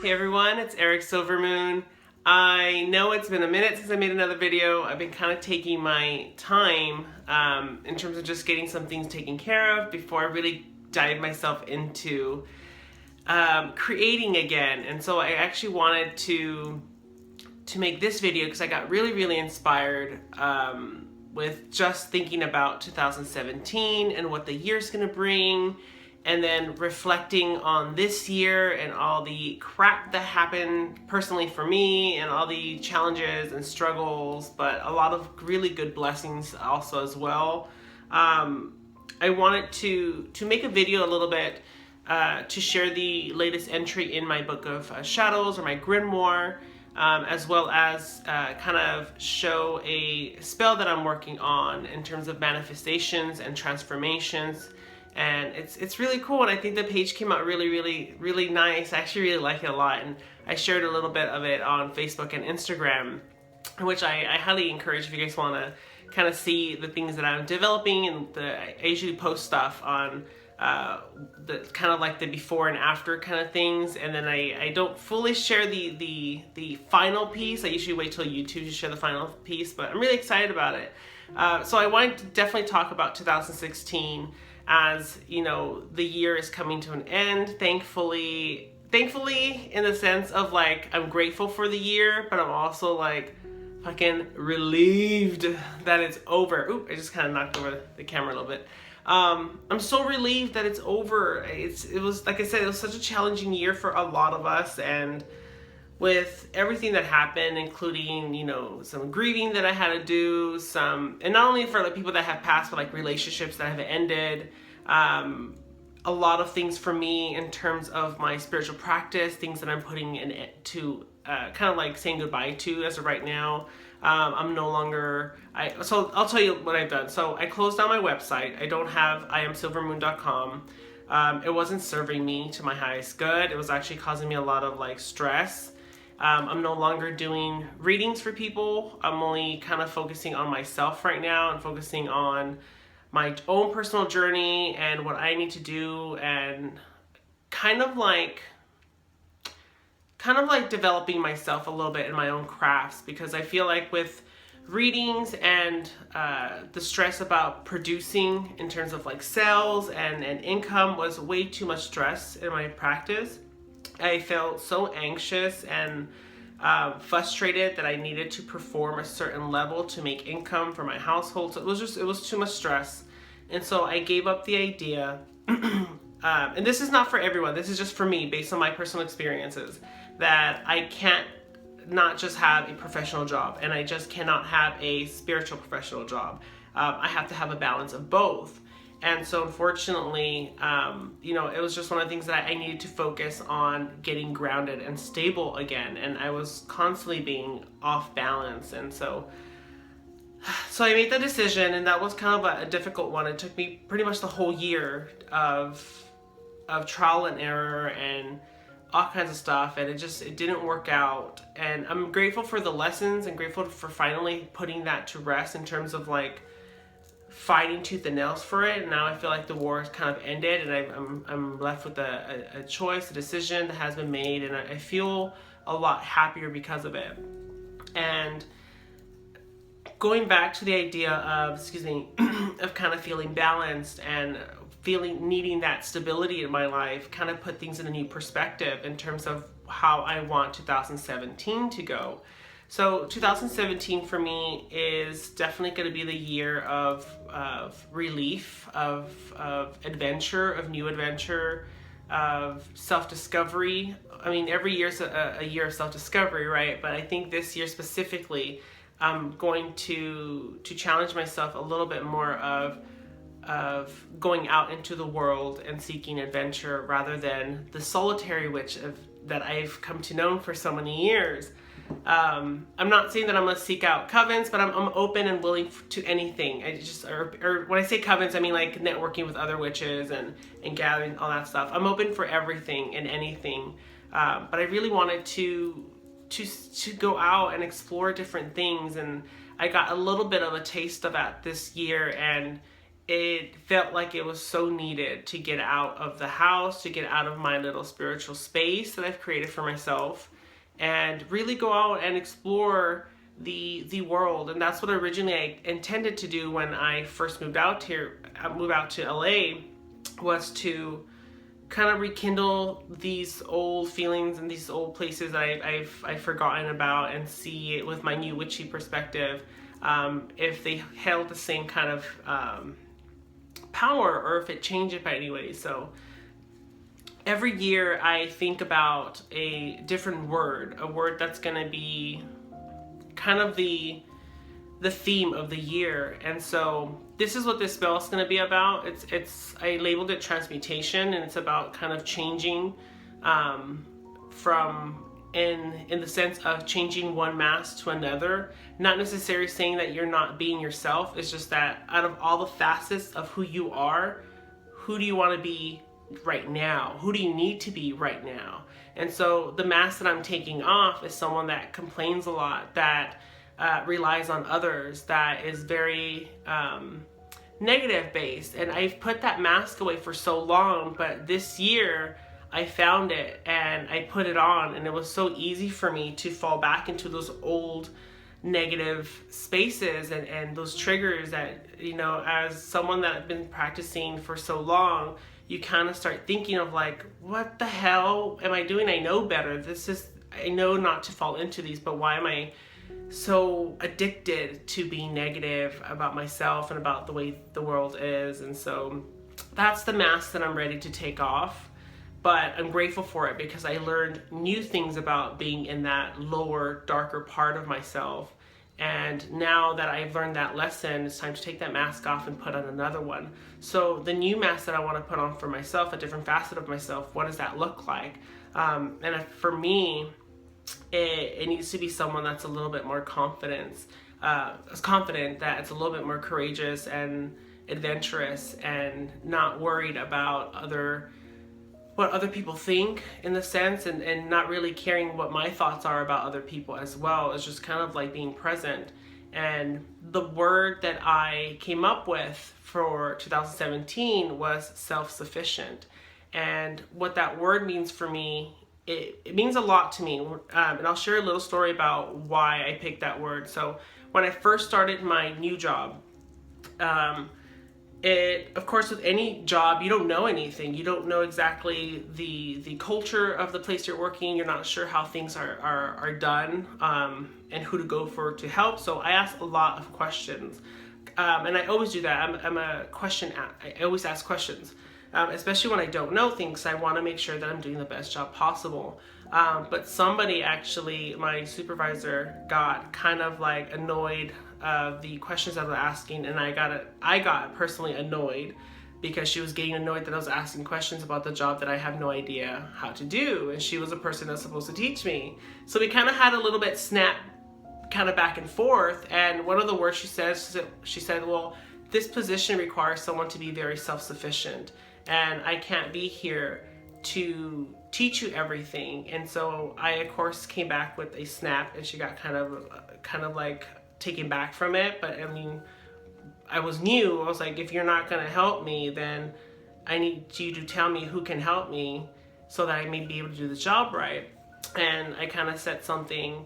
Hey everyone, it's Eric Silvermoon. I know it's been a minute since I made another video. I've been kind of taking my time in terms of just getting some things taken care of before I really dive myself into creating again. And so I actually wanted to make this video because I got really inspired with just thinking about 2017 and what the year's gonna bring, and then reflecting on this year and all the crap that happened personally for me and all the challenges and struggles, but a lot of really good blessings also as well. I wanted to make a video a little bit to share the latest entry in my book of shadows, or my Grimoire, as well as kind of show a spell that I'm working on in terms of manifestations and transformations. And it's really cool, and I think the page came out really nice. I actually really like it a lot, and I shared a little bit of it on Facebook and Instagram, which I highly encourage if you guys want to kind of see the things that I'm developing. And I usually post stuff on the kind of like the before and after kind of things, and then I don't fully share the final piece. I usually wait till YouTube to share the final piece, but I'm really excited about it. So I wanted to definitely talk about 2016. As you know, the year is coming to an end, thankfully in the sense of like, I'm grateful for the year, but I'm also like fucking relieved that it's over. Oop, I just kind of knocked over the camera a little bit. I'm so relieved that it's over. It was, like I said, it was such a challenging year for a lot of us, and with everything that happened, including, you know, some grieving that I had to do, and not only for the people that have passed, but like relationships that have ended, a lot of things for me in terms of my spiritual practice, things that I'm putting in to kind of like saying goodbye to as of right now. I'm no longer, so I'll tell you what I've done. So I closed down my website. I don't have iamsilvermoon.com. It wasn't serving me to my highest good. It was actually causing me a lot of like stress. I'm no longer doing readings for people. I'm only kind of focusing on myself right now and focusing on my own personal journey and what I need to do, and kind of like developing myself a little bit in my own crafts, because I feel like with readings and the stress about producing in terms of like sales and income was way too much stress in my practice. I felt so anxious and frustrated that I needed to perform a certain level to make income for my household. So it was too much stress. And so I gave up the idea, and this is not for everyone, this is just for me based on my personal experiences, that I can't not just have a professional job, and I just cannot have a spiritual professional job. I have to have a balance of both. And so unfortunately, you know, it was just one of the things that I needed to focus on getting grounded and stable again. And I was constantly being off balance. And so I made the decision, and that was kind of a difficult one. It took me pretty much the whole year of trial and error and all kinds of stuff. And it didn't work out. And I'm grateful for the lessons and grateful for finally putting that to rest in terms of like fighting tooth and nails for it. And now I feel like the war has kind of ended, and I'm left with a choice, a decision that has been made, and I feel a lot happier because of it. And going back to the idea of, of kind of feeling balanced and needing that stability in my life, kind of put things in a new perspective in terms of how I want 2017 to go. So 2017 for me is definitely going to be the year of relief, of adventure, of new adventure, of self-discovery. I mean, every year's a year of self-discovery, right? But I think this year specifically, I'm going to challenge myself a little bit more of going out into the world and seeking adventure, rather than the solitary witch that I've come to know for so many years. I'm not saying that I'm gonna seek out covens, but I'm open and willing to anything. Or when I say covens, I mean like networking with other witches and gathering all that stuff. I'm open for everything and anything, but I really wanted to go out and explore different things, and I got a little bit of a taste of that this year, and it felt like it was so needed to get out of the house, to get out of my little spiritual space that I've created for myself, and really go out and explore the world. And that's what originally I intended to do when I first moved out to LA, was to kind of rekindle these old feelings and these old places that I've forgotten about, and see it with my new witchy perspective, if they held the same kind of power, or if it changed it by any way. So every year I think about a different word, a word that's going to be kind of the theme of the year. And so this is what this spell is going to be about. I labeled it Transmutation, and it's about kind of changing from in the sense of changing one mask to another. Not necessarily saying that you're not being yourself. It's just that out of all the facets of who you are, who do you want to be right now? Who do you need to be right now? And so the mask that I'm taking off is someone that complains a lot, that relies on others, that is very negative based. And I've put that mask away for so long, but this year I found it and I put it on, and it was so easy for me to fall back into those old negative spaces and those triggers that, you know, as someone that I've been practicing for so long, you kind of start thinking of like, what the hell am I doing? I know better. I know not to fall into these, but why am I so addicted to being negative about myself and about the way the world is? And so that's the mask that I'm ready to take off. But I'm grateful for it because I learned new things about being in that lower, darker part of myself. And now that I've learned that lesson, it's time to take that mask off and put on another one. So the new mask that I want to put on for myself, a different facet of myself, what does that look like? For me, it needs to be someone that's a little bit more confident, that it's a little bit more courageous and adventurous, and not worried about what other people think, in the sense, and not really caring what my thoughts are about other people as well. It's just kind of like being present. And the word that I came up with for 2017 was self-sufficient. And what that word means for me, it means a lot to me. And I'll share a little story about why I picked that word. So when I first started my new job, of course, with any job, you don't know anything. You don't know exactly the culture of the place you're working. You're not sure how things are done, and who to go for to help. So I asked a lot of questions, and I always do that. I always ask questions, especially when I don't know things. I want to make sure that I'm doing the best job possible. But somebody, actually, my supervisor, got kind of like annoyed of the questions I was asking, and I got personally annoyed because she was getting annoyed that I was asking questions about the job that I have no idea how to do, and she was a person that's supposed to teach me. So we kind of had a little bit snap kind of back and forth, and one of the words she said, well, this position requires someone to be very self-sufficient, and I can't be here to teach you everything. And so I, of course, came back with a snap, and she got kind of like taken back from it. But I mean, I was new. I was like, if you're not going to help me, then I need you to tell me who can help me so that I may be able to do the job right. And I kind of said something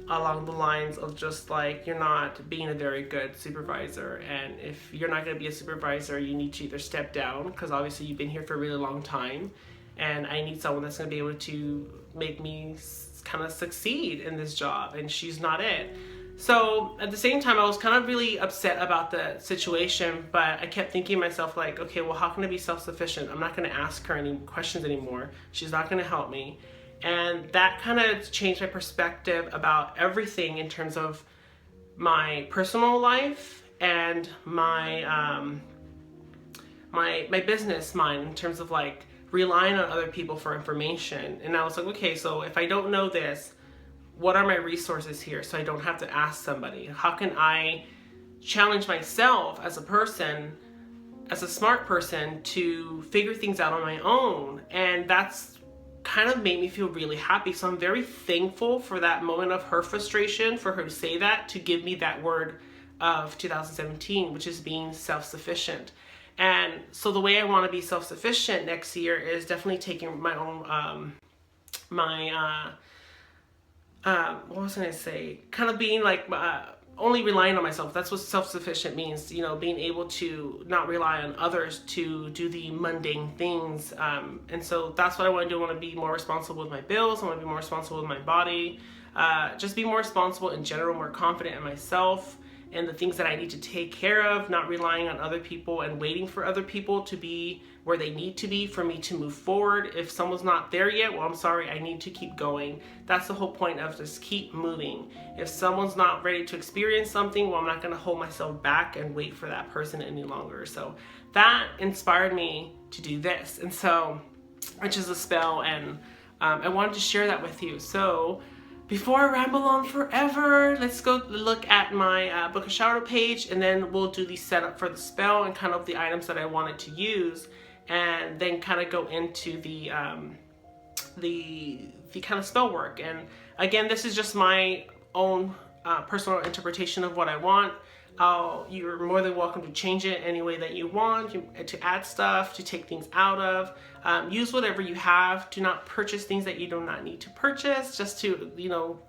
along the lines of just like, you're not being a very good supervisor, and if you're not going to be a supervisor, you need to either step down, because obviously you've been here for a really long time, and I need someone that's going to be able to make me kind of succeed in this job, and she's not it. So at the same time, I was kind of really upset about the situation, but I kept thinking to myself like, okay, well, how can I be self-sufficient? I'm not going to ask her any questions anymore. She's not going to help me. And that kind of changed my perspective about everything in terms of my personal life and my my business mind, in terms of like relying on other people for information. And I was like, okay, so if I don't know this, what are my resources here so I don't have to ask somebody? How can I challenge myself as a person, as a smart person, to figure things out on my own? And that's kind of made me feel really happy. So I'm very thankful for that moment of her frustration, for her to say that, to give me that word of 2017, which is being self-sufficient. And so the way I want to be self-sufficient next year is definitely taking my own, what was I going to say? Kind of being like, only relying on myself. That's what self-sufficient means, you know, being able to not rely on others to do the mundane things. And so that's what I want to do. I want to be more responsible with my bills. I want to be more responsible with my body. Just be more responsible in general, more confident in myself and the things that I need to take care of, not relying on other people and waiting for other people to be where they need to be for me to move forward. If someone's not there yet, well, I'm sorry, I need to keep going. That's the whole point of just keep moving. If someone's not ready to experience something, well, I'm not gonna hold myself back and wait for that person any longer. So that inspired me to do this. And so, which is a spell, and I wanted to share that with you. So before I ramble on forever, let's go look at my book of shadow page, and then we'll do the setup for the spell and kind of the items that I wanted to use, and then kind of go into the kind of spell work. And again, this is just my own personal interpretation of what I want. You're more than welcome to change it any way that you want, to add stuff, to take things out of. Use whatever you have. Do not purchase things that you do not need to purchase, just to, you know,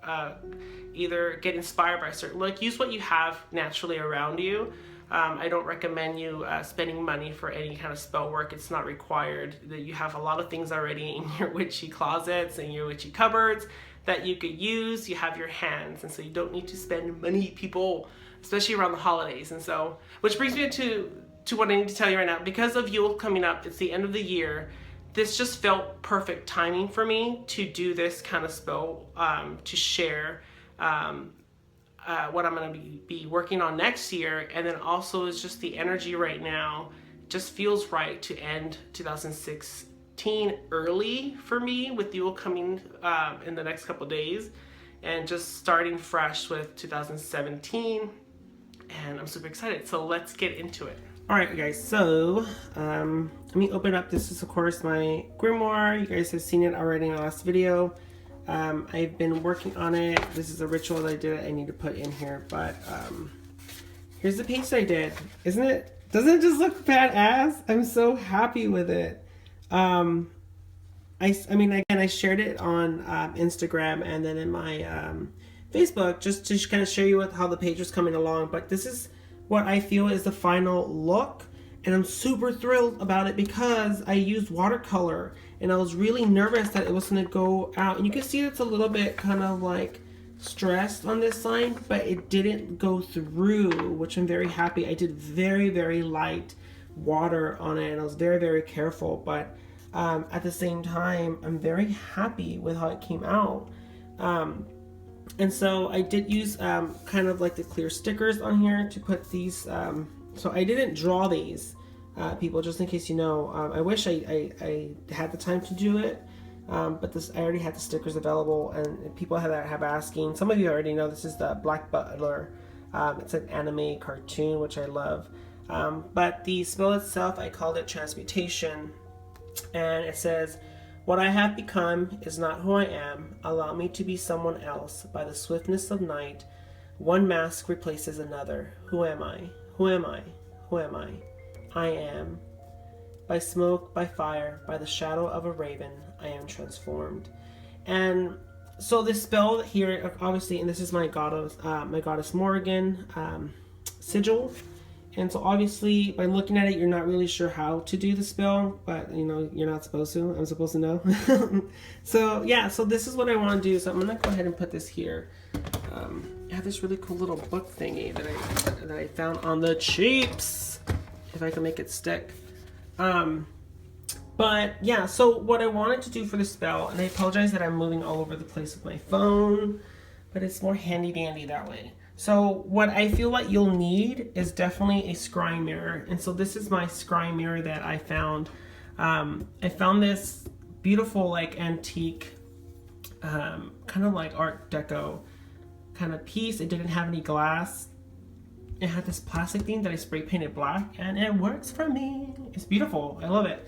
either get inspired by a certain look. Use what you have naturally around you. I don't recommend you spending money for any kind of spell work. It's not required. That you have a lot of things already in your witchy closets and your witchy cupboards that you could use. You have your hands, and so you don't need to spend money, people, especially around the holidays. And so, which brings me to what I need to tell you right now. Because of Yule coming up, it's the end of the year, this just felt perfect timing for me to do this kind of spell, to share what I'm going to be working on next year. And then also is just the energy right now just feels right to end 2016 early for me, with Yule coming in the next couple days, and just starting fresh with 2017. And I'm super excited. So let's get into it. All right, guys. So let me open up. This is, of course, my Grimoire. You guys have seen it already in the last video. I've been working on it. This is a ritual that I did. I need to put in here, but here's the page that I did. Isn't it? Doesn't it just look badass? I'm so happy with it. I mean, again, I shared it on Instagram and then in my Facebook, just to kind of show you how the page was coming along. But this is what I feel is the final look, and I'm super thrilled about it because I used watercolor, and I was really nervous that it was going to go out. And you can see it's a little bit kind of like stressed on this side, but it didn't go through, which I'm very happy. I did very, very light water on it, and I was very, very careful. But at the same time, I'm very happy with how it came out. And so I did use kind of like the clear stickers on here to put these. So I didn't draw these, people, just in case you know. I wish I had the time to do it, but I already had the stickers available, and people have asking. Some of you already know this is the Black Butler. It's an anime cartoon, which I love. But the spell itself, I called it Transmutation, and it says, "What I have become is not who I am. Allow me to be someone else. By the swiftness of night, one mask replaces another. Who am I? Who am I? Who am I? I am. By smoke, by fire, by the shadow of a raven, I am transformed." And so this spell here, obviously, and this is my goddess Morrigan sigil. And so obviously, by looking at it, you're not really sure how to do the spell, but you know, you're not supposed to. I'm supposed to know. So yeah, so this is what I want to do. So I'm gonna go ahead and put this here. I have this really cool little book thingy that I found on the cheaps, if I can make it stick. But yeah, so what I wanted to do for the spell, and I apologize that I'm moving all over the place with my phone, but it's more handy dandy that way. So what I feel like you'll need is definitely a scrying mirror. And so this is my scrying mirror that I found. I found this beautiful, like, antique, kind of like Art Deco kind of piece. It didn't have any glass. It had this plastic thing that I spray painted black, and it works for me. It's beautiful. I love it.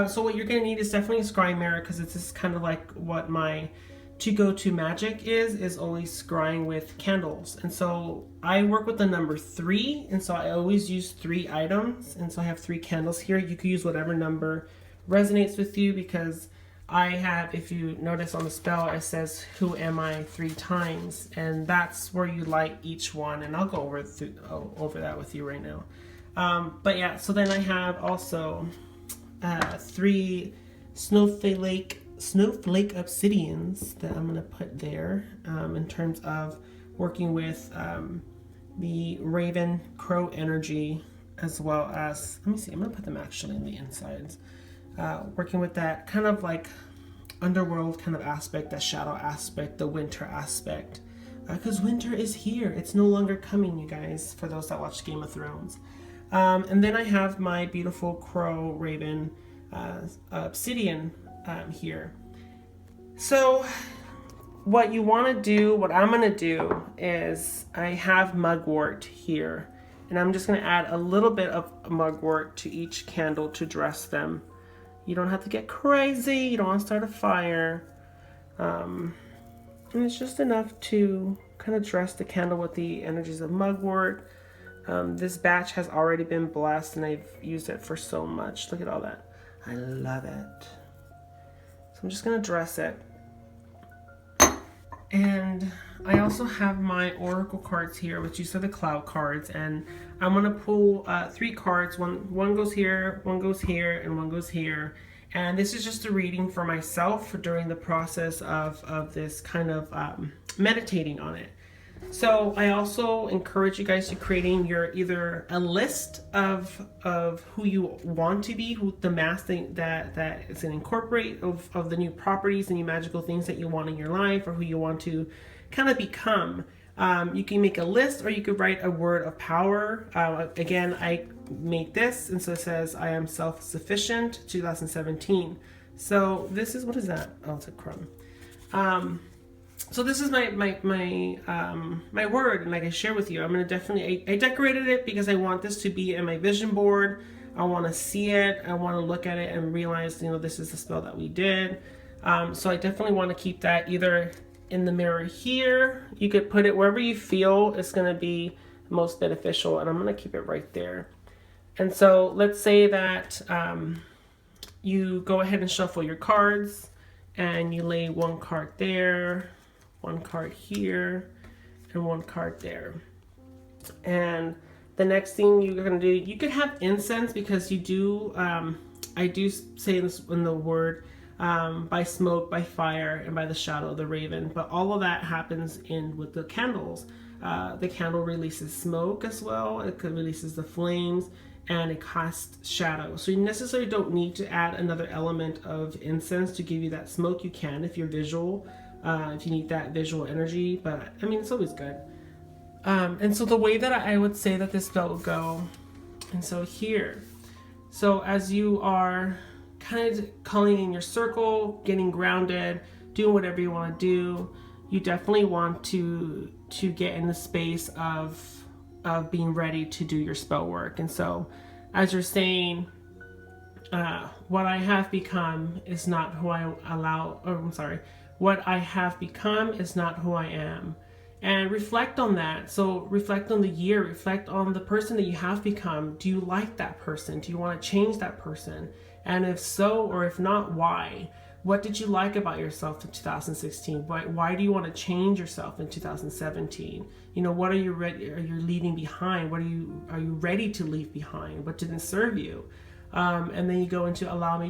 So what you're going to need is definitely a scrying mirror, because it's just kind of like what my to go to magic is always scrying with candles. And so I work with the number 3, and so I always use 3 items, and so I have 3 candles here. You can use whatever number resonates with you, because I have, if you notice on the spell, it says who am I 3 times, and that's where you light each one, and I'll go over that with you right now. But yeah, so then I have also 3 snowflake obsidians that I'm going to put there, in terms of working with the raven crow energy, as well as, let me see, I'm going to put them actually in the insides, working with that kind of like underworld kind of aspect, that shadow aspect, the winter aspect, because winter is here. It's no longer coming, you guys, for those that watch Game of Thrones. And then I have my beautiful crow raven obsidian here. So what you want to do, what I'm going to do is, I have mugwort here, and I'm just going to add a little bit of mugwort to each candle to dress them. You don't have to get crazy, you don't want to start a fire, and it's just enough to kind of dress the candle with the energies of mugwort. This batch has already been blessed, and I've used it for so much. Look at all that. I love it. So I'm just going to dress it. And I also have my oracle cards here, which these are the cloud cards, and I'm going to pull 3 cards. One goes here, one goes here, and one goes here. And this is just a reading for myself during the process of this kind of meditating on it. So I also encourage you guys to creating your either a list of who you want to be, who the mask thing that is going to incorporate of the new properties, the new magical things that you want in your life, or who you want to kind of become. You can make a list, or you could write a word of power. Again, I make this, and so it says I am self-sufficient 2017. So this is, what is that? Oh, it's a crumb. So this is my word, and like I share with you, I'm gonna definitely, I decorated it because I want this to be in my vision board. I want to see it. I want to look at it and realize, you know, this is the spell that we did. So I definitely want to keep that either in the mirror here. You could put it wherever you feel is going to be most beneficial, and I'm going to keep it right there. And so let's say that you go ahead and shuffle your cards, and you lay 1 card there, 1 card here, and 1 card there. And the next thing you're going to do, you could have incense, because you do, I do say this in the word, by smoke, by fire, and by the shadow of the raven. But all of that happens with the candles. The candle releases smoke as well. It releases the flames, and it casts shadow. So you necessarily don't need to add another element of incense to give you that smoke. You can if you're visual, if you need that visual energy. But I mean, it's always good. And so the way that I would say that this spell will go, and so here, so as you are kind of calling in your circle, getting grounded, doing whatever you want to do, you definitely want to get in the space of being ready to do your spell work. And so as you're saying, what I have become is not who what I have become is not who I am. And reflect on that. So reflect on the year, reflect on the person that you have become. Do you like that person? Do you want to change that person? And if so, or if not, why? What did you like about yourself in 2016? Why do you want to change yourself in 2017? You know, what are you leaving behind? What are you ready to leave behind? What didn't serve you? And then you go into allow me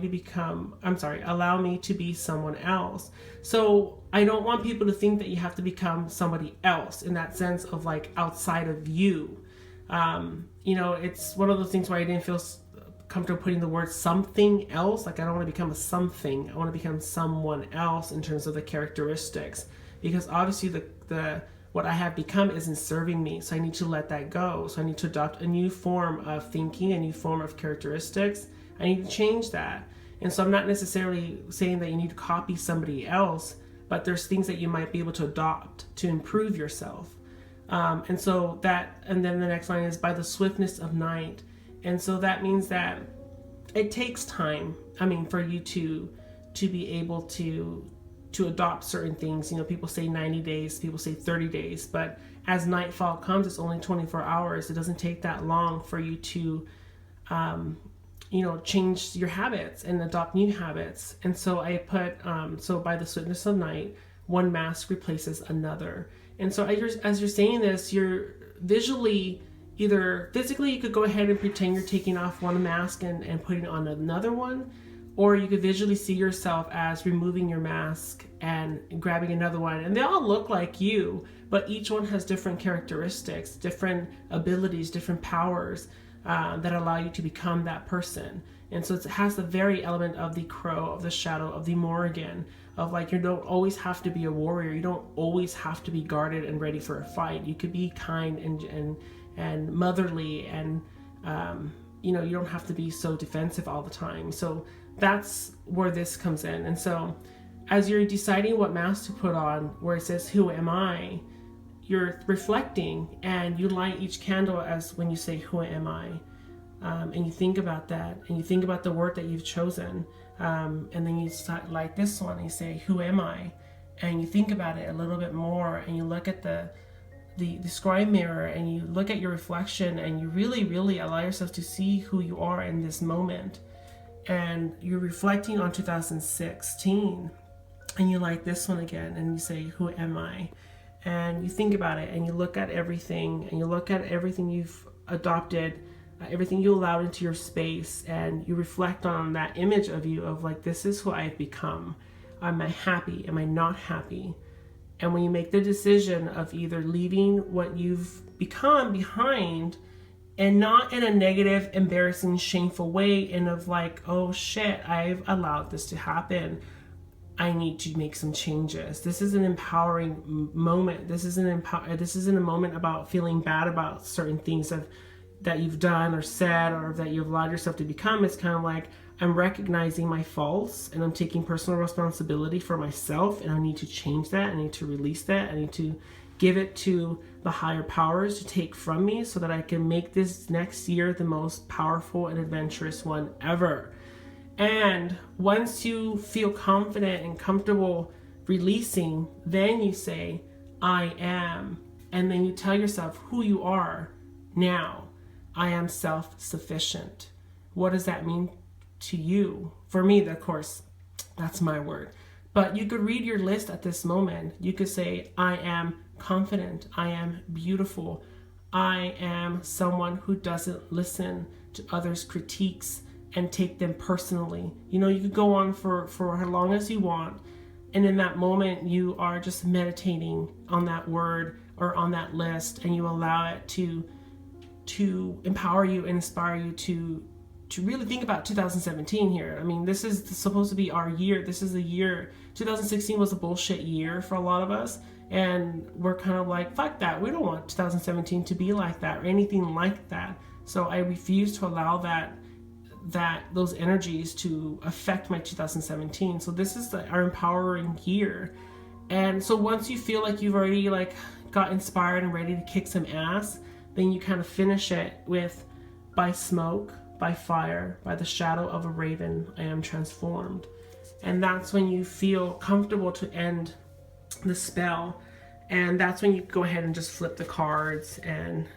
to be someone else. So I don't want people to think that you have to become somebody else in that sense of like outside of you. You know, it's one of those things where I didn't feel comfortable putting the word something else. Like I don't want to become a something. I want to become someone else in terms of the characteristics, because obviously the what I have become isn't serving me. So I need to let that go. So I need to adopt a new form of thinking, a new form of characteristics. I need to change that. And so I'm not necessarily saying that you need to copy somebody else, but there's things that you might be able to adopt to improve yourself. And then the next line is by the swiftness of night. And so that means that it takes time, for you to be able to to adopt certain things. You know, people say 90 days, people say 30 days, but as nightfall comes, it's only 24 hours. It doesn't take that long for you to, you know, change your habits and adopt new habits. And so I put, so by the swiftness of night, one mask replaces another. And so as you're saying this, you're visually, either physically, you could go ahead and pretend you're taking off one mask and putting on another one, or you could visually see yourself as removing your mask and grabbing another one. And they all look like you, but each one has different characteristics, different abilities, different powers that allow you to become that person. And so it has the very element of the crow, of the shadow, of the Morrigan, of like, you don't always have to be a warrior. You don't always have to be guarded and ready for a fight. You could be kind and motherly, and you know, you don't have to be so defensive all the time. So that's where this comes in. And so as you're deciding what mask to put on, where it says, who am I? You're reflecting, and you light each candle as when you say, who am I? And you think about that, and you think about the word that you've chosen. And then you start light this one, and you say, who am I? And you think about it a little bit more, and you look at the scribe mirror, and you look at your reflection, and you really allow yourself to see who you are in this moment. And you're reflecting on 2016, and you light this one again, and you say, who am I? And you think about it, and you look at everything, and you look at everything you've adopted, everything you allowed into your space, and you reflect on that image of you, of like, this is who I've become. Am I happy? Am I not happy? And when you make the decision of either leaving what you've become behind, and not in a negative, embarrassing, shameful way, and of like, oh shit, I've allowed this to happen, I need to make some changes. This is an empowering moment. This isn't a moment about feeling bad about certain things that you've done or said, or that you've allowed yourself to become. It's kind of like, I'm recognizing my faults, and I'm taking personal responsibility for myself, and I need to change that. I need to release that. I need to give it to the higher powers to take from me, so that I can make this next year the most powerful and adventurous one ever. And once you feel confident and comfortable releasing, then you say, I am. And then you tell yourself who you are now. I am self-sufficient. What does that mean to you? For me, of course, that's my word. But you could read your list at this moment. You could say, I am confident. I am beautiful. I am someone who doesn't listen to others' critiques and take them personally. You know, you could go on for how long as you want. And in that moment, you are just meditating on that word or on that list, and you allow it to empower you and inspire you to really think about 2017 here. I mean, this is supposed to be our year. This is the year. 2016 was a bullshit year for a lot of us, and we're kind of like, fuck that. We don't want 2017 to be like that or anything like that. So I refuse to allow those energies to affect my 2017. So this is our empowering year. And so once you feel like you've already like got inspired and ready to kick some ass, then you kind of finish it with, by smoke, by fire, by the shadow of a raven, I am transformed. And that's when you feel comfortable to end the spell. And that's when you go ahead and just flip the cards and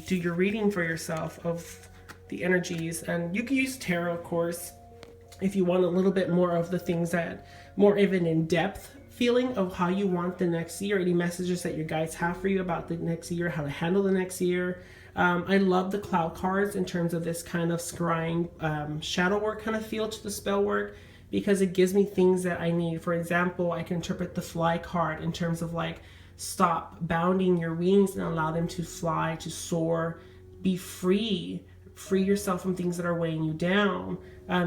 do your reading for yourself of the energies. And you can use tarot, of course, if you want a little bit more of the things that, more of an in-depth feeling of how you want the next year, any messages that your guides have for you about the next year, how to handle the next year. I love the cloud cards in terms of this kind of scrying shadow work kind of feel to the spell work, because it gives me things that I need. For example, I can interpret the fly card in terms of like, stop bounding your wings and allow them to fly, to soar, be free yourself from things that are weighing you down.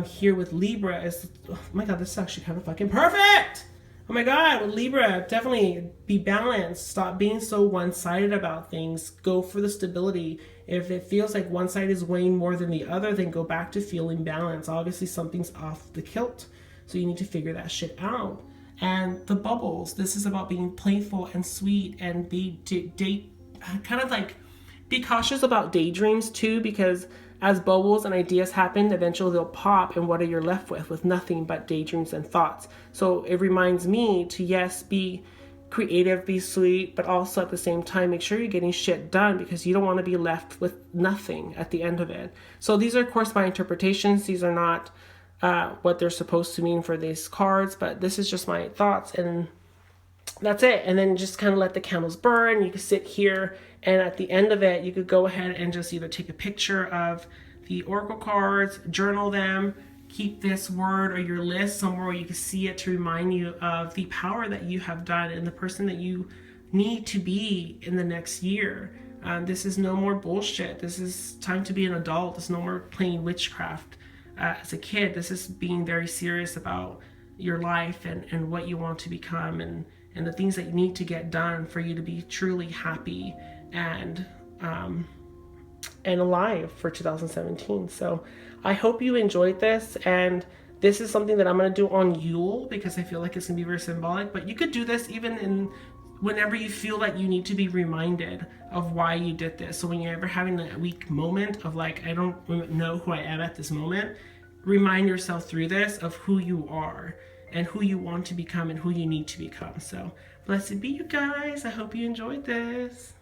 Here with Libra is, oh my God, this is actually kind of fucking perfect. Oh my God, with Libra, definitely be balanced. Stop being so one-sided about things. Go for the stability. If it feels like one side is weighing more than the other, then go back to feeling balanced. Obviously, something's off the kilt, so you need to figure that shit out. And the bubbles, this is about being playful and sweet, and be cautious about daydreams too, because As bubbles and ideas happen, eventually they'll pop, and what are you left with? With nothing but daydreams and thoughts. So it reminds me to, yes, be creative, be sweet, but also at the same time, make sure you're getting shit done, because you don't want to be left with nothing at the end of it. So these are, of course, my interpretations. These are not what they're supposed to mean for these cards, but this is just my thoughts, and that's it. And then just kind of let the candles burn. You can sit here, and at the end of it, you could go ahead and just either take a picture of the oracle cards, journal them, keep this word or your list somewhere where you can see it to remind you of the power that you have done and the person that you need to be in the next year. This is no more bullshit. This is time to be an adult. There's no more playing witchcraft as a kid. This is being very serious about your life and what you want to become, and the things that you need to get done for you to be truly happy and alive for 2017. So I hope you enjoyed this, and this is something that I'm going to do on Yule because I feel like it's going to be very symbolic, but you could do this even in whenever you feel like you need to be reminded of why you did this. So when you're ever having a weak moment of like, I don't know who I am at this moment, remind yourself through this of who you are and who you want to become and who you need to become. So blessed be you guys. I hope you enjoyed this.